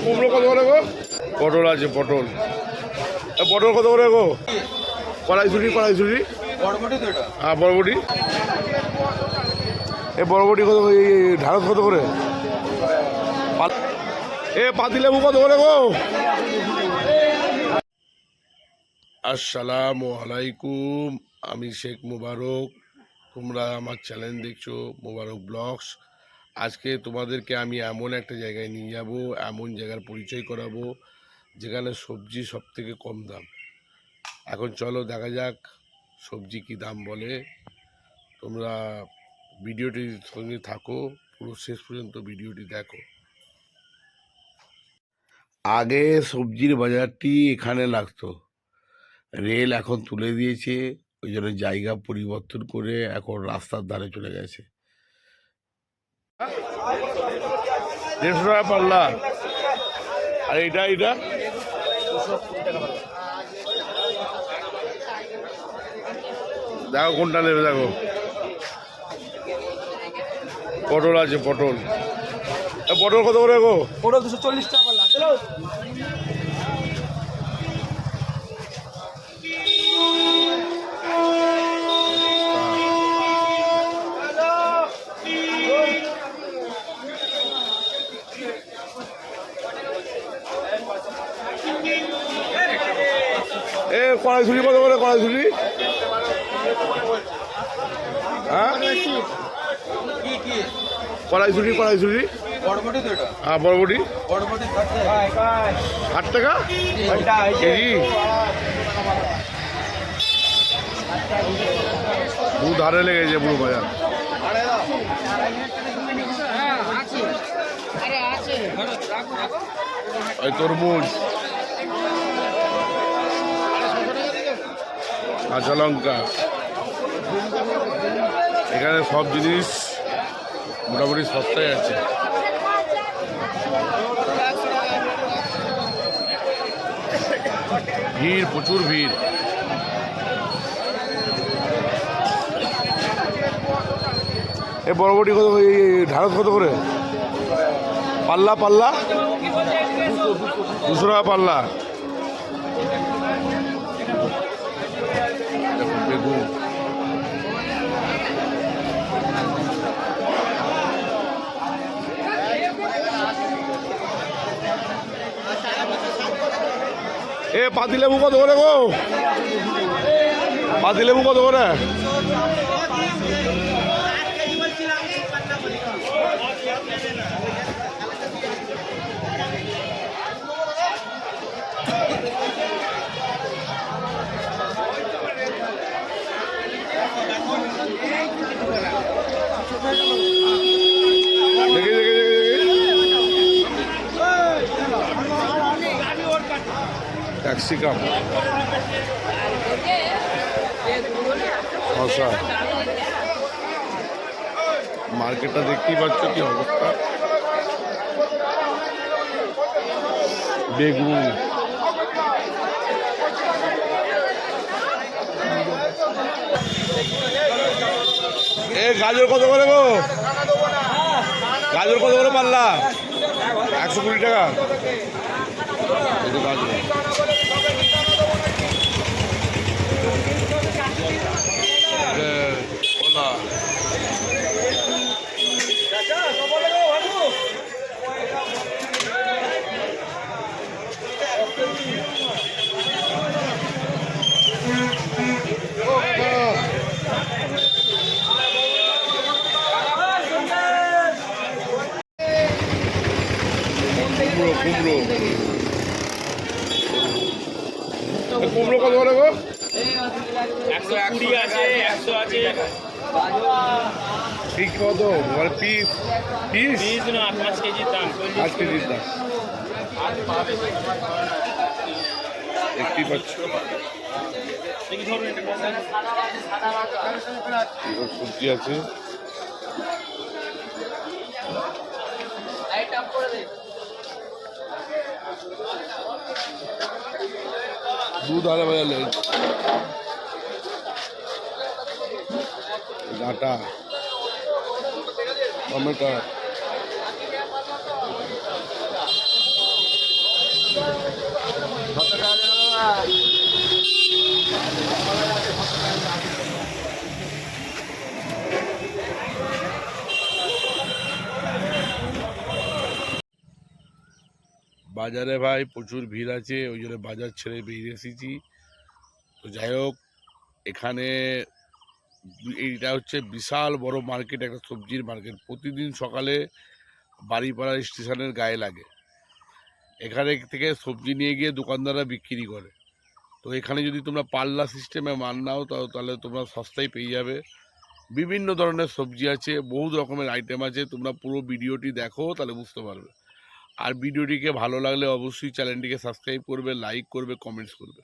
কুমড়ো কত করে গো? পটল আছে, পটল। পটল কত করে গো? কড়াইশুটি, কড়াইশুটি। হ্যাঁ, বরবটি। এ বরবটি কত? ঢাড়স কত করে? এ পাতিলেবু কত করে গো? আসসালামু আলাইকুম, আমি শেখ মুবারক। তোমরা আমার চ্যানেল দেখছো মুবারক ব্লগস। আজকে তোমাদেরকে আমি এমন একটা জায়গায় নিয়ে যাব, এমন জায়গার পরিচয় করাবো যেখানে সবজি সব থেকে কম দাম। এখন চলো দেখা যাক সবজি কি দাম বলে। তোমরা ভিডিওটির সঙ্গে থাকো, পুরো শেষ পর্যন্ত ভিডিওটি দেখো। আগে সবজির বাজারটি এখানে লাগতো, রেল এখন তুলে দিয়েছে, ওই জন্য জায়গা পরিবর্তন করে এখন রাস্তার ধারে চলে গেছে। 150 টাকা পাল্লা। আর এটা এটা দেখো কোনটা নেবে, দেখো পটল আছে, পটল। পটল কত করে গো? পটল 240 টাকা পাল্লা। চলো এ কড়াইশুটি কত করে? কড়াইশুটি হ্যাঁ, কড়াইশুটি, কড়াইশুটি। হ্যাঁ, বরবটি 8 টাকা কেজি। দু ধারে লেগেছে পুরো বাজার। ওই তরমুজ, কাঁচা লঙ্কা, এখানে সব জিনিস মোটামুটি সস্তায় আছে। ভিড়, প্রচুর ভিড়। এ বরবটি কত? ঢাড়স কত করে পাল্লা? পাল্লা 200 টাকা পাল্লা। বেগুন, এ পাতিলেবু কত করে গো? পাতিলেবু কত করে? দেখে দেখে ক্যাপসিকাম, শসা। মার্কেটটা দেখতেই পাচ্ছ কি অবস্থা। বেগুন, এ গাজর কত করে গো? গাজর কত করে পাল্লা? 120 টাকা। এই তো গাজর। কলা, কুমড়ো, কুমড়ো। কুমড়ো কত করে গো? 120 আছে, 100 আছে। ঠিক কত মানে পিস? পিস না, 5 কেজির দাম। 5 কেজির দাম। দেখতেই পাচ্ছ সবজি আছে। দুধ আরে বাজার ডাটা, টমেটো, বাজারে ভাই প্রচুর ভিড় আছে, ওই জন্য বাজার ছেড়ে বেরিয়ে এসেছি। তো যাই হোক, এখানে এইটা হচ্ছে বিশাল বড় মার্কেট, একটা সবজির মার্কেট। প্রতিদিন সকালে বাড়িপাড়া স্টেশনের গায়ে লাগে। এখানে থেকে সবজি নিয়ে গিয়ে দোকানদাররা বিক্রি করে। তো এখানে যদি তোমরা পাল্লা সিস্টেমে মাল নাও তাহলে তোমরা সস্তায় পেয়ে যাবে। বিভিন্ন ধরনের সবজি আছে, বহু রকমের আইটেম আছে। তোমরা পুরো ভিডিওটি দেখো, তাহলে বুঝতে পারবে। আর ভিডিওটিকে ভালো লাগলে অবশ্যই চ্যানেলটিকে সাবস্ক্রাইব করবে, লাইক করবে, কমেন্টস করবে।